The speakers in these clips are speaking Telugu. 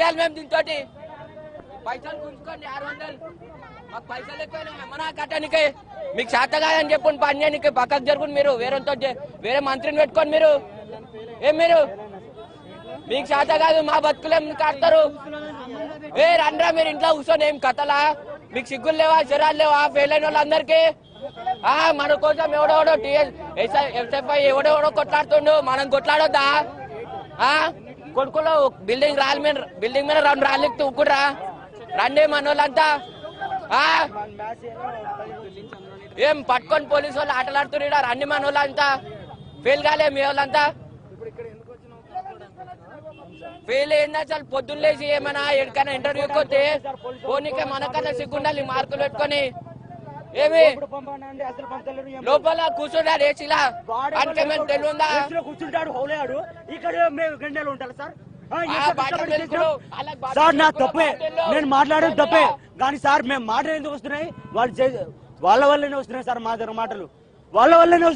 చేయాలి మేము దీంతో? పైసలు గుంజుకోండి 600 మాకు పైసలు ఎక్కువ ఏమన్నా కట్టడానికి మీకు చేత కాదని చెప్పండి పని చేయడానికి పక్కకు జరుగుతుంది మీరు వేరే మంత్రిని పెట్టుకోండి మీరు మీరు మీకు చేత కాదు మా బతుకులేం కడతారు రండ్రా మీరు ఇంట్లో కూర్చొని ఏం కథలా మీకు సిగ్గులు లేవా శరాలు లేవా ఫెయిల్ అయిన వాళ్ళందరికీ మన కోసం ఎవడెవడో ఎస్ఎఫ్ఐ ఎవడెవడో కొట్లాడుతుండు మనం కొట్లాడొద్దా కొడుకులో బిల్డింగ్ మీద 2 రాళ్ళు తూకుడ్రా రండి మన వాళ్ళంతా ఏం పట్టుకొని పోలీసు వాళ్ళు ఆటలాడుతున్నారు రండి మన వాళ్ళంతా ఫెయిల్ కాలే మీ వాళ్ళంతా ఫెయిల్ ఏంది అసలు పొద్దున్న లేచి ఏమైనా ఎక్కడైనా ఇంటర్వ్యూకి వస్తే పోనీకే మనకన్నా సిగ్గుండాలి మార్కులు పెట్టుకొని ఏమి లోపల కూర్చుంటాడు ఏసీలా ఆయనకేమైనా తెలియదా కూర్చుంటాడు ఇక్కడ ఉంటారు సార్ నా తప్పే నేను మాట్లాడేది తప్పే కానీ సార్ మేము మాటలు ఎందుకు వస్తున్నాయి వాళ్ళ వల్లనే వస్తున్నాయి సార్ మా దగ్గర మాటలు వాళ్ళ వల్లనే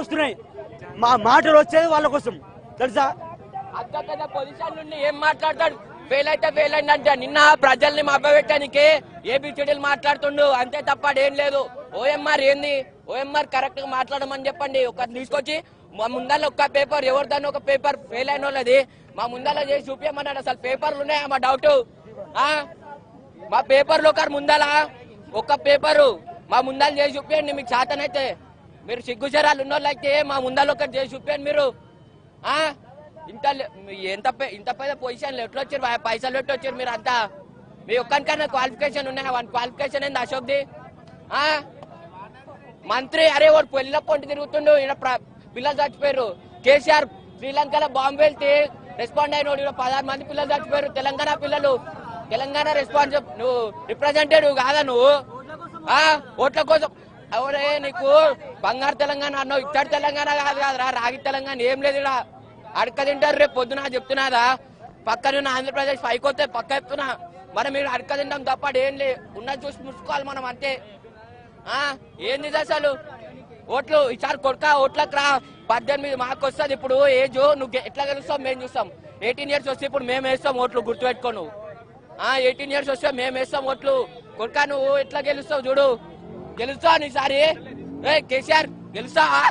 వస్తున్నాయి మా మాటలు వచ్చేది వాళ్ళ కోసం తెలుసా అంత పెద్ద పొజిషన్ నుండి ఏం మాట్లాడతాడు ఫెయిల్ అయితే ఫెయిల్ అయిందంటే నిన్న ప్రజల్ని మభ్యపెట్టడానికి ఏబిసిడీలు మాట్లాడుతుండు అంతే తప్ప ఏం లేదు ఓఎంఆర్ ఏంది ఓఎంఆర్ కరెక్ట్ గా మాట్లాడమని చెప్పండి ఒక తీసుకొచ్చి మా ముందర ఒక్క పేపర్ ఎవరిదాన్ని ఒక పేపర్ ఫెయిల్ అయిన వాళ్ళది మా ముందర చేసి చూపించమన్నాడు అసలు పేపర్లు ఉన్నాయా మా డౌట్ మా పేపర్లు ఒక ముందల ఒక్క పేపరు మా ముందర చేసి చూపించండి మీకు చేతనైతే మీరు సిగ్గుచరాలు ఉన్నోళ్ళు అయితే మా ముందర ఒకటి చేసి చూపించండి మీరు ఇంత పెద్ద పొజిషన్లు ఎట్లా వచ్చారు పైసలు ఎట్లా వచ్చారు మీరు అంతా మీ ఒక్కరికన్నా క్వాలిఫికేషన్ ఉన్నాయా 1 క్వాలిఫికేషన్ ఏంది అశోక్ది మంత్రి అరే వాడు పెళ్ళ పొంటి తిరుగుతుండు ఇక్కడ పిల్లలు చచ్చిపోయారు కేసీఆర్ శ్రీలంకలో బాంబు వెళ్తే రెస్పాండ్ అయినోడు ఇక్కడ 16 మంది పిల్లలు చచ్చిపోయారు తెలంగాణ పిల్లలు తెలంగాణ రెస్పాన్స్ నువ్వు రిప్రజెంటేటివ్ కాదా నువ్వు ఓట్ల కోసం అవరే నీకు బంగారు తెలంగాణ అన్నావు ఇత్తడి తెలంగాణ కాదు కాదురా రాగి తెలంగాణ ఏం లేదు ఇక్కడ అడక తింటారు రేపు పొద్దున చెప్తున్నాదా పక్కన ఆంధ్రప్రదేశ్ పైకి వస్తే పక్క చెప్తున్నా మనం మీరు అడక తింటాం తప్ప ఏం లే ఉన్నది చూసి ముసుకోవాలి మనం అంతే ఏంది అసలు ఓట్లు ఈసారి కొడుక ఓట్లకు రా 18 మాకు వస్తుంది ఇప్పుడు ఏజ్ నువ్వు ఎట్లా గెలుస్తావు మేము చూస్తాం 18 years వస్తే ఇప్పుడు మేము వేస్తాం ఓట్లు గుర్తుపెట్టుకో నువ్వు 18 years వస్తే మేము వేస్తాం ఓట్లు కొడుక నువ్వు ఎట్లా గెలుస్తావు చూడు గెలుస్తావు ఈసారి కేసీఆర్ గెలుస్తావా